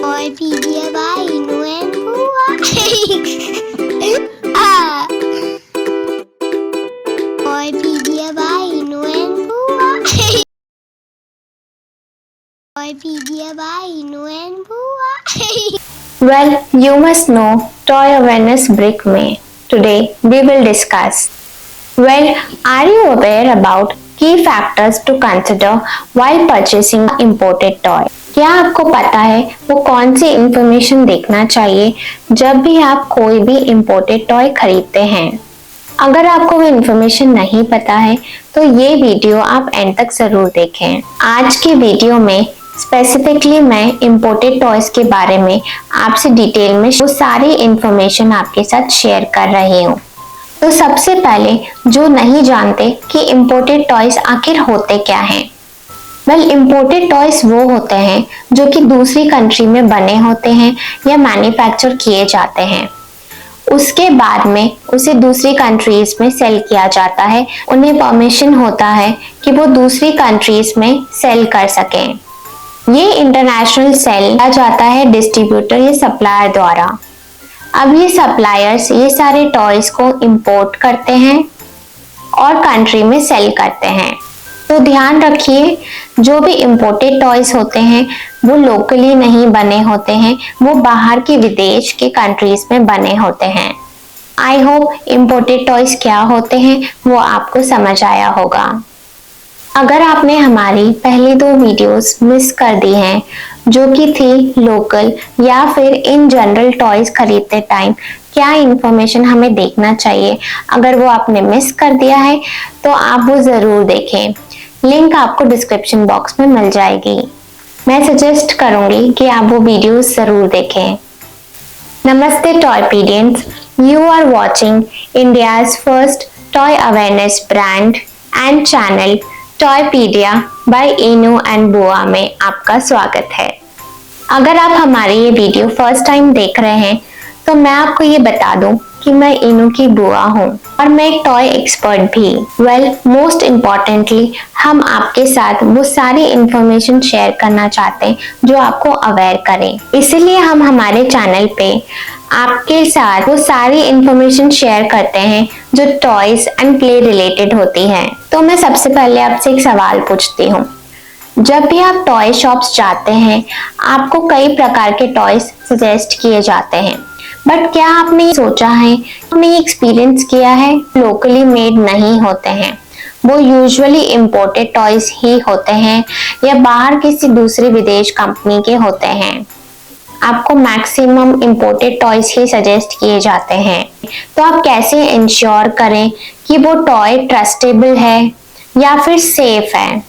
Toy Pedia by Inu and Bua. Ah. Toy Pedia by Inu and Bua. Toy Pedia by Inu and Bua. Well, you must know Toy Awareness Brick May. Today we will discuss. Well, are you aware about key factors to consider while purchasing imported toy? क्या आपको पता है वो कौन सी information देखना चाहिए जब भी आप कोई भी इम्पोर्टेड टॉय खरीदते हैं? अगर आपको वो इंफॉर्मेशन नहीं पता है तो ये वीडियो आप एंड तक जरूर देखें। आज की वीडियो में स्पेसिफिकली मैं इम्पोर्टेड टॉयज के बारे में आपसे डिटेल में वो सारी इंफॉर्मेशन आपके साथ शेयर कर रही हूँ। तो सबसे पहले जो नहीं जानते कि इम्पोर्टेड टॉयज आखिर होते क्या हैं? वेल, इम्पोर्टेड टॉयज वो होते हैं जो कि दूसरी कंट्री में बने होते हैं या मैन्युफैक्चर किए जाते हैं। उसके बाद में उसे दूसरी कंट्रीज में सेल किया जाता है। उन्हें परमिशन होता है कि वो दूसरी कंट्रीज में सेल कर सकें। ये इंटरनेशनल सेल किया जाता है डिस्ट्रीब्यूटर या सप्लायर द्वारा। अब ये सप्लायर्स ये सारे टॉयज को इंपोर्ट करते हैं और कंट्री में सेल करते हैं। तो ध्यान रखिए, जो भी इंपोर्टेड टॉयज होते हैं वो लोकली नहीं बने होते हैं, वो बाहर के विदेश के कंट्रीज में बने होते हैं। आई होप इंपोर्टेड टॉयज क्या होते हैं वो आपको समझ आया होगा। अगर आपने हमारी पहली 2 वीडियोस मिस कर दी हैं जो कि थी लोकल या फिर इन जनरल टॉयज खरीदते टाइम क्या इंफॉर्मेशन हमें देखना चाहिए, अगर वो आपने मिस कर दिया है तो आप वो जरूर देखें। लिंक आपको डिस्क्रिप्शन बॉक्स में मिल जाएगी। मैं सजेस्ट करूंगी कि आप वो वीडियोस जरूर देखें। नमस्ते Toypedians, you are watching India's first toy awareness brand and channel Toypedia by Inu and Bua में आपका स्वागत है। अगर आप हमारी ये वीडियो फर्स्ट टाइम देख रहे हैं तो मैं आपको ये बता दूं कि मैं इनू की बुआ हूँ और मैं एक टॉय एक्सपर्ट भी। वेल, मोस्ट इम्पॉर्टेंटली हम आपके साथ वो सारी इंफॉर्मेशन शेयर करना चाहते हैं जो आपको अवेयर करें। इसीलिए हम हमारे चैनल पे आपके साथ वो सारी इंफॉर्मेशन शेयर करते हैं जो टॉयज एंड प्ले रिलेटेड होती है। तो मैं सबसे पहले आपसे एक सवाल पूछती हूँ। जब भी आप टॉय शॉप्स जाते हैं आपको कई प्रकार के टॉयज सजेस्ट किए जाते हैं, बट क्या आपने सोचा है, आपने ये एक्सपीरियंस किया है, लोकली मेड नहीं होते हैं, वो यूजुअली इम्पोर्टेड टॉयज ही होते हैं या बाहर किसी दूसरी विदेश कंपनी के होते हैं। आपको मैक्सिमम इम्पोर्टेड टॉयज ही सजेस्ट किए जाते हैं। तो आप कैसे इंश्योर करें कि वो टॉय ट्रस्टेबल है या फिर सेफ है?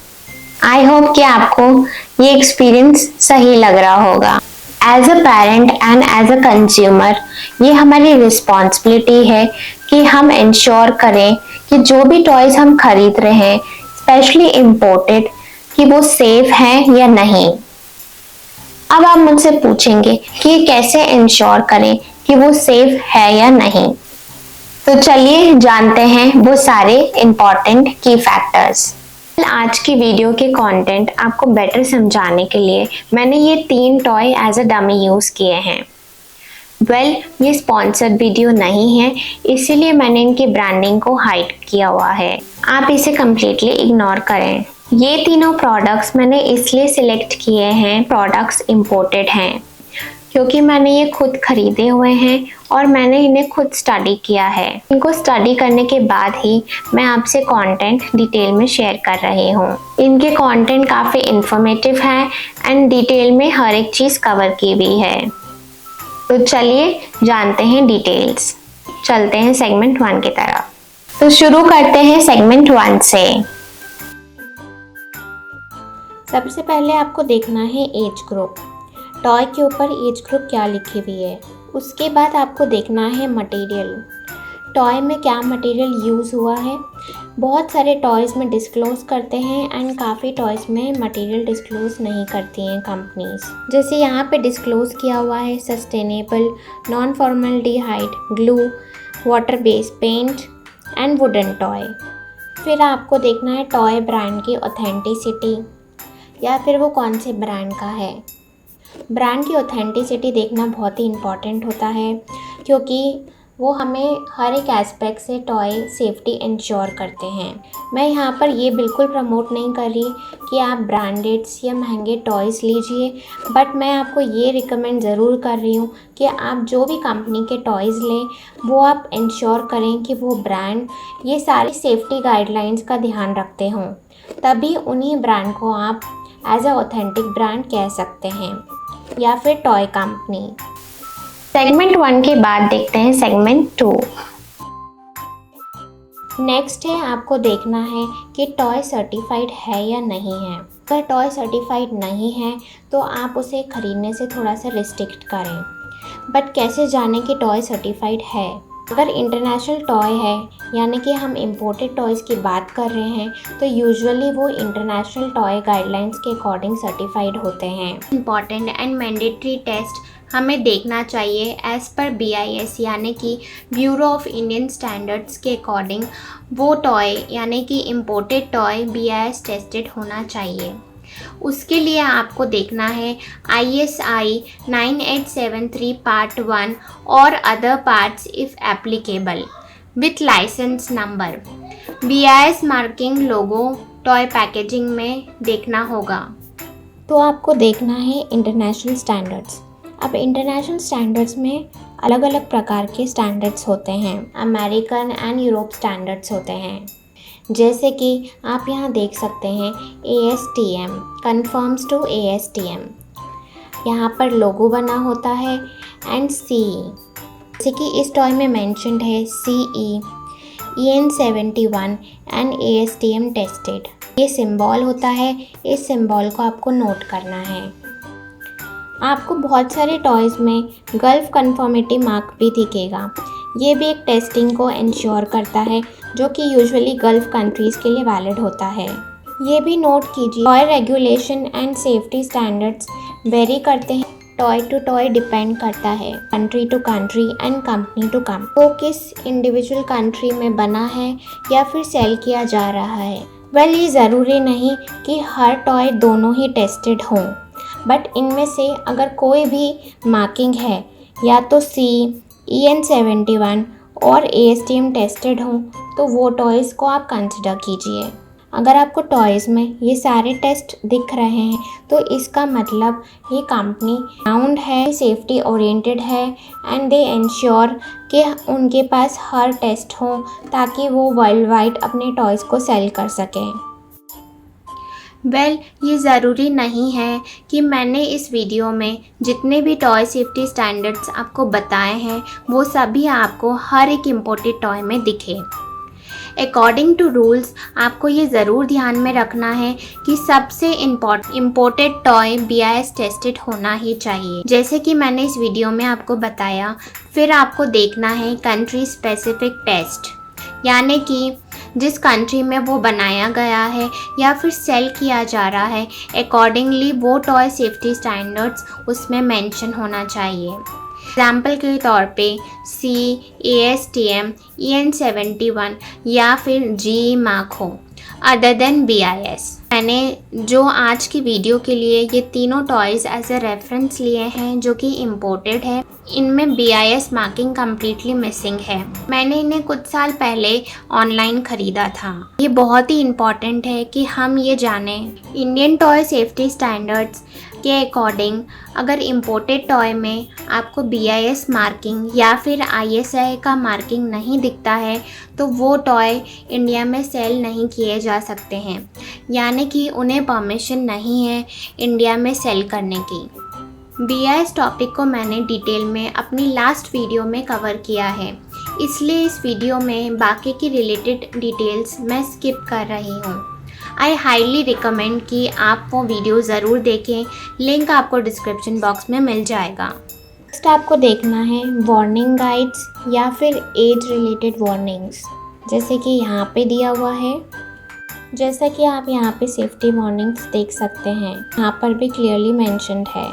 आई होप कि आपको ये एक्सपीरियंस सही लग रहा होगा। As a parent and as a consumer ये हमारी रिस्पॉन्सिबिलिटी है कि हम इंश्योर करें कि जो भी टॉयज हम खरीद रहे हैं स्पेशली इम्पोर्टेड कि वो सेफ है या नहीं। अब आप मुझसे पूछेंगे कि ये कैसे इंश्योर करें कि वो सेफ है या नहीं। तो चलिए जानते हैं वो सारे इम्पोर्टेंट की फैक्टर्स। आज की वीडियो के कंटेंट आपको बेटर समझाने के लिए मैंने ये 3 toy as a dummy use किए हैं। वेल, ये स्पॉन्सर्ड वीडियो नहीं है, इसीलिए मैंने इनकी ब्रांडिंग को हाइड किया हुआ है। आप इसे कम्प्लीटली इग्नोर करें। ये तीनों प्रोडक्ट्स मैंने इसलिए सिलेक्ट किए हैं, प्रोडक्ट्स इम्पोर्टेड हैं क्योंकि मैंने ये खुद खरीदे हुए हैं और मैंने इन्हें खुद स्टडी किया है। इनको स्टडी करने के बाद ही मैं आपसे कंटेंट डिटेल में शेयर कर रही हूँ। इनके कंटेंट काफ़ी इंफॉर्मेटिव है एंड डिटेल में हर एक चीज़ कवर की भी है। तो चलिए जानते हैं डिटेल्स। चलते हैं सेगमेंट 1 की तरफ। तो शुरू करते हैं सेगमेंट 1 से। सबसे पहले आपको देखना है एज ग्रुप। टॉय के ऊपर एज ग्रुप क्या लिखी हुई है। उसके बाद आपको देखना है मटेरियल, टॉय में क्या मटेरियल यूज़ हुआ है। बहुत सारे टॉयज़ में डिस्क्लोज़ करते हैं एंड काफ़ी टॉयज़ में मटेरियल डिस्क्लोज़ नहीं करती हैं कंपनीज। जैसे यहाँ पे डिस्क्लोज़ किया हुआ है sustainable, non formaldehyde, glue, water based paint and wooden toy. फिर आपको देखना है टॉय ब्रांड की ऑथेंटिसिटी या फिर वो कौन से ब्रांड का है। ब्रांड की ऑथेंटिसिटी देखना बहुत ही इम्पॉर्टेंट होता है, क्योंकि वो हमें हर एक एस्पेक्ट से टॉय सेफ्टी इंश्योर करते हैं। मैं यहाँ पर ये बिल्कुल प्रमोट नहीं कर रही कि आप ब्रांडेड्स या महंगे टॉयज़ लीजिए, बट मैं आपको ये रिकमेंड ज़रूर कर रही हूँ कि आप जो भी कंपनी के टॉयज़ लें वो आप इंश्योर करें कि वो ब्रांड ये सारी सेफ्टी गाइडलाइंस का ध्यान रखते हों, तभी उन्हीं ब्रांड को आप एज अ ऑथेंटिक ब्रांड कह सकते हैं या फिर टॉय कंपनी। सेगमेंट 1 के बाद देखते हैं सेगमेंट 2। नेक्स्ट है आपको देखना है कि टॉय सर्टिफाइड है या नहीं है। अगर टॉय सर्टिफाइड नहीं है तो आप उसे ख़रीदने से थोड़ा सा रिस्ट्रिक्ट करें। बट कैसे जानें कि टॉय सर्टिफाइड है? अगर इंटरनेशनल टॉय है, यानी कि हम इम्पोर्टेड टॉयज़ की बात कर रहे हैं, तो यूजुअली वो इंटरनेशनल टॉय गाइडलाइंस के अकॉर्डिंग सर्टिफाइड होते हैं। इम्पॉर्टेंट एंड मैंडेटरी टेस्ट हमें देखना चाहिए एज़ पर BIS यानी कि ब्यूरो ऑफ इंडियन स्टैंडर्ड्स के अकॉर्डिंग वो टॉय यानी कि इम्पोर्टेड टॉय BIS टेस्टेड होना चाहिए। उसके लिए आपको देखना है ISI 9873 पार्ट 1 और other parts if applicable with licence number. BIS marking logo toy packaging में देखना होगा। तो आपको देखना है इंटरनेशनल स्टैंडर्ड्स। अब इंटरनेशनल स्टैंडर्ड्स में अलग अलग प्रकार के स्टैंडर्ड्स होते हैं। अमेरिकन एंड यूरोप स्टैंडर्ड्स होते हैं, जैसे कि आप यहाँ देख सकते हैं ASTM कन्फर्म्स टू ASTM, यहाँ पर लोगो बना होता है, एंड CE जैसे कि इस टॉय में मेंशन्ड है CE EN 71 and ASTM tested. ये सिंबल होता है, इस सिंबल को आपको नोट करना है। आपको बहुत सारे टॉयज़ में गल्फ कन्फर्मिटी मार्क भी दिखेगा। ये भी एक टेस्टिंग को इंश्योर करता है, जो कि यूजुअली गल्फ कंट्रीज़ के लिए वैलिड होता है। ये भी नोट कीजिए, toy regulation and safety standards vary करते हैं। टॉय टू टॉय डिपेंड करता है, country to country and company to company. वो किस इंडिविजुअल कंट्री में बना है या फिर सेल किया जा रहा है। वेल, ये ज़रूरी नहीं कि हर टॉय दोनों ही टेस्टेड हों, बट इनमें से अगर कोई भी मार्किंग है या तो CE EN 71 और ASTM टेस्टेड हों, तो वो टॉयज़ को आप कंसिडर कीजिए। अगर आपको टॉयज़ में ये सारे टेस्ट दिख रहे हैं तो इसका मतलब ये कंपनी साउंड है, सेफ्टी ओरिएंटेड है, एंड दे इंश्योर कि उनके पास हर टेस्ट हो ताकि वो वर्ल्ड वाइड अपने टॉयज़ को सेल कर सकें। वेल, ये ज़रूरी नहीं है कि मैंने इस वीडियो में जितने भी टॉय सेफ्टी स्टैंडर्ड्स आपको बताए हैं वो सभी आपको हर एक इम्पोर्टेड टॉय में दिखे। अकॉर्डिंग टू रूल्स आपको ये ज़रूर ध्यान में रखना है कि सबसे इम्पोर्टेड टॉय BIS टेस्टेड होना ही चाहिए, जैसे कि मैंने इस वीडियो में आपको बताया। फिर आपको देखना है कंट्री स्पेसिफिक टेस्ट, यानी कि जिस कंट्री में वो बनाया गया है या फिर सेल किया जा रहा है, अकॉर्डिंगली वो टॉय सेफ्टी स्टैंडर्ड्स उसमें मेंशन होना चाहिए। एग्जाम्पल के तौर पे CE ASTM EN 71 या फिर GE मार्क हो अदर देन BIS। मैंने जो आज की वीडियो के लिए ये तीनों टॉयज़ एज ए रेफरेंस लिए हैं जो कि इम्पोर्टेड है, इनमें BIS मार्किंग कम्प्लीटली मिसिंग है। मैंने इन्हें कुछ साल पहले ऑनलाइन ख़रीदा था। ये बहुत ही इम्पॉर्टेंट है कि हम ये जानें इंडियन टॉय सेफ्टी स्टैंडर्ड्स के अकॉर्डिंग अगर इम्पोर्टेड टॉय में आपको BIS मार्किंग या फिर ISI का मार्किंग नहीं दिखता है तो वो टॉय इंडिया में सेल नहीं किए जा सकते हैं, यानी कि उन्हें परमिशन नहीं है इंडिया में सेल करने की। BIS टॉपिक को मैंने डिटेल में अपनी लास्ट वीडियो में कवर किया है, इसलिए इस वीडियो में बाकी की रिलेटेड डिटेल्स मैं स्किप कर रही हूँ। आई हाईली रिकमेंड कि आप वो वीडियो ज़रूर देखें, लिंक आपको डिस्क्रिप्शन बॉक्स में मिल जाएगा। नेक्स्ट आपको देखना है वार्निंग गाइड्स या फिर एज रिलेटेड वार्निंग्स, जैसे कि यहाँ पे दिया हुआ है। जैसा कि आप यहाँ पे सेफ्टी वार्निंग्स देख सकते हैं, यहाँ पर भी क्लियरली मेंशन्ड है।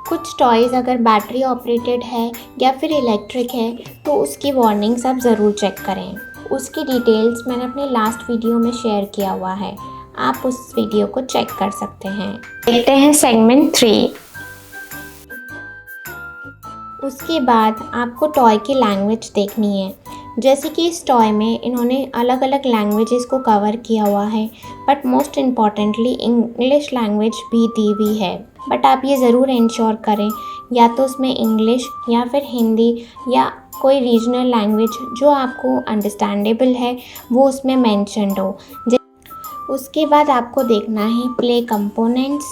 कुछ टॉयज़ अगर बैटरी ऑपरेटेड है या फिर इलेक्ट्रिक है तो उसकी वार्निंग्स आप ज़रूर चेक करें। उसकी डिटेल्स मैंने अपने लास्ट वीडियो में शेयर किया हुआ है, आप उस वीडियो को चेक कर सकते हैं। देखते हैं सेगमेंट 3। उसके बाद आपको टॉय की लैंग्वेज देखनी है। जैसे कि इस टॉय में इन्होंने अलग अलग लैंग्वेजेस को कवर किया हुआ है, but most importantly English language भी दी हुई है। बट आप ये ज़रूर इंश्योर करें या तो उसमें इंग्लिश या फिर हिंदी या कोई रीजनल लैंग्वेज जो आपको अंडरस्टैंडेबल है वो उसमें मेंशन्ड हो। उसके बाद आपको देखना है play components,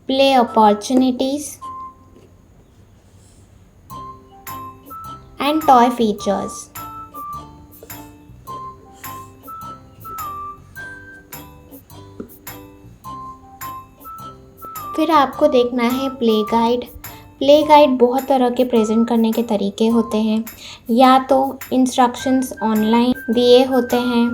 play opportunities and toy features. फिर आपको देखना है प्ले गाइड। प्ले गाइड बहुत तरह के प्रेजेंट करने के तरीके होते हैं, या तो इंस्ट्रक्शंस ऑनलाइन दिए होते हैं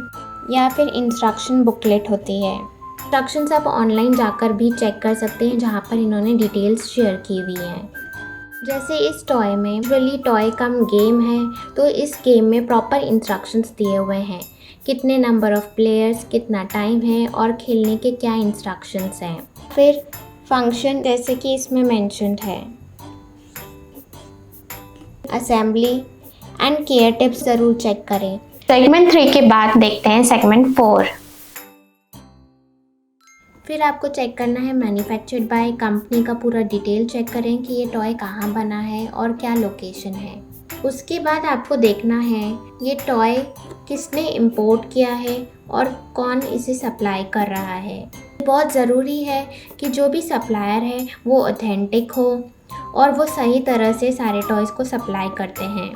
या फिर इंस्ट्रक्शन बुकलेट होती है। इंस्ट्रक्शंस आप ऑनलाइन जाकर भी चेक कर सकते हैं जहाँ पर इन्होंने डिटेल्स शेयर की हुई हैं। जैसे इस टॉय में यूजुअली टॉय कम गेम है, तो इस गेम में प्रॉपर इंस्ट्रक्शंस दिए हुए हैं, कितने नंबर ऑफ प्लेयर्स, कितना टाइम है और खेलने के क्या इंस्ट्रक्शंस हैं। फिर फंक्शन जैसे कि इसमें मेंशन्ड है। असेंबली एंड केयर टिप्स ज़रूर चेक करें। सेगमेंट 3 के बाद देखते हैं सेगमेंट 4। फिर आपको चेक करना है मैन्युफैक्चर्ड बाय, कंपनी का पूरा डिटेल चेक करें कि ये टॉय कहाँ बना है और क्या लोकेशन है। उसके बाद आपको देखना है ये टॉय किसने इंपोर्ट किया है और कौन इसे सप्लाई कर रहा है। बहुत ज़रूरी है कि जो भी सप्लायर है वो ऑथेंटिक हो और वो सही तरह से सारे टॉयज़ को सप्लाई करते हैं।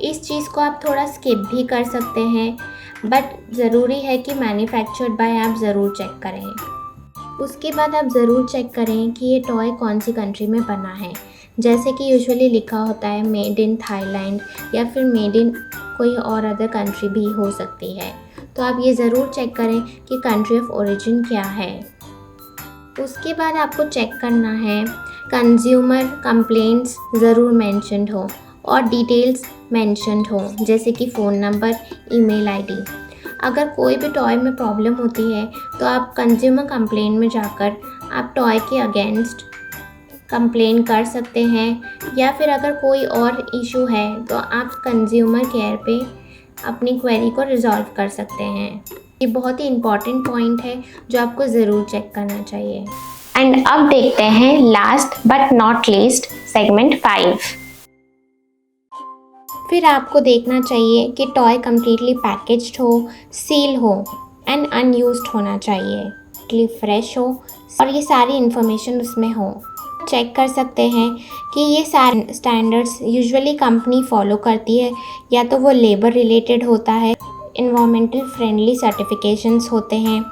इस चीज़ को आप थोड़ा स्किप भी कर सकते हैं, बट ज़रूरी है कि मैन्युफैक्चर्ड बाय आप ज़रूर चेक करें। उसके बाद आप ज़रूर चेक करें कि ये टॉय कौन सी कंट्री में बना है। जैसे कि यूजुअली लिखा होता है मेड इन थाईलैंड या फिर मेड इन कोई और अदर कंट्री भी हो सकती है, तो आप ये ज़रूर चेक करें कि कंट्री ऑफ ओरिजिन क्या है। उसके बाद आपको चेक करना है कंज्यूमर कंप्लेंट्स ज़रूर मेंशन्ड हो और डिटेल्स मेंशन्ड हो, जैसे कि फ़ोन नंबर, ईमेल आईडी। अगर कोई भी टॉय में प्रॉब्लम होती है तो आप कंज्यूमर कंप्लेंट में जाकर आप टॉय के अगेंस्ट कंप्लेन कर सकते हैं, या फिर अगर कोई और इशू है तो आप कंज्यूमर केयर पे अपनी क्वेरी को रिजॉल्व कर सकते हैं। ये बहुत ही इम्पॉर्टेंट पॉइंट है जो आपको ज़रूर चेक करना चाहिए। एंड अब देखते हैं last but not least segment 5। फिर आपको देखना चाहिए कि टॉय कम्प्लीटली पैकेज्ड हो, सील हो एंड अनयूज्ड होना चाहिए, फ्रेश हो और ये सारी इन्फॉर्मेशन उसमें हो। चेक कर सकते हैं कि ये सारे स्टैंडर्ड्स यूजुअली कंपनी फॉलो करती है, या तो वो लेबर रिलेटेड होता है, इन्वायरमेंटल फ्रेंडली सर्टिफिकेशंस होते हैं,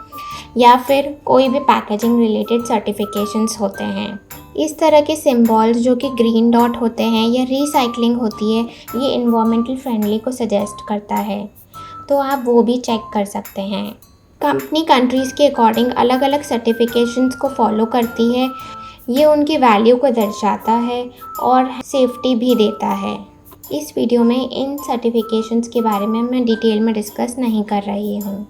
या फिर कोई भी पैकेजिंग रिलेटेड सर्टिफिकेशंस होते हैं। इस तरह के सिंबल्स जो कि ग्रीन डॉट होते हैं या रीसाइक्लिंग होती है, ये इन्वायरमेंटल फ्रेंडली को सजेस्ट करता है, तो आप वो भी चेक कर सकते हैं। कंपनी कंट्रीज़ के अकॉर्डिंग अलग अलग सर्टिफिकेशंस को फॉलो करती है, ये उनकी वैल्यू को दर्शाता है और सेफ्टी भी देता है। इस वीडियो में इन सर्टिफिकेशंस के बारे में मैं डिटेल में डिस्कस नहीं कर रही हूँ।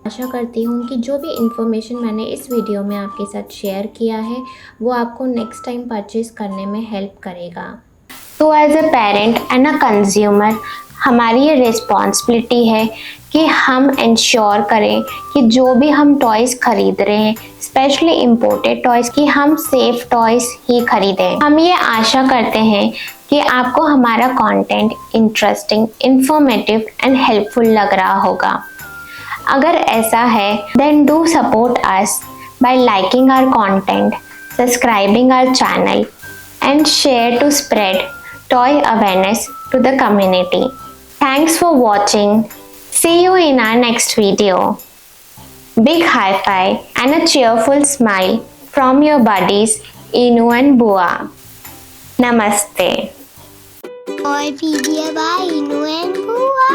आशा करती हूँ कि जो भी इन्फॉर्मेशन मैंने इस वीडियो में आपके साथ शेयर किया है वो आपको नेक्स्ट टाइम परचेज़ करने में हेल्प करेगा। तो as a parent and a consumer हमारी ये रिस्पॉन्सिबिलिटी है कि हम इंश्योर करें कि जो भी हम टॉयज़ खरीद रहे हैं, स्पेशली इम्पोर्टेड टॉयज़, कि हम सेफ टॉयज़ ही खरीदें। हम ये आशा करते हैं कि आपको हमारा content interesting, informative and helpful लग रहा होगा। अगर ऐसा है then do support us by liking our content, subscribing our channel and share to spread toy awareness to the community. Thanks for watching. See you in our next video. Big high five and a cheerful smile from your buddies Inu and Bua. Namaste. Toy Pedia by Inu and Bua.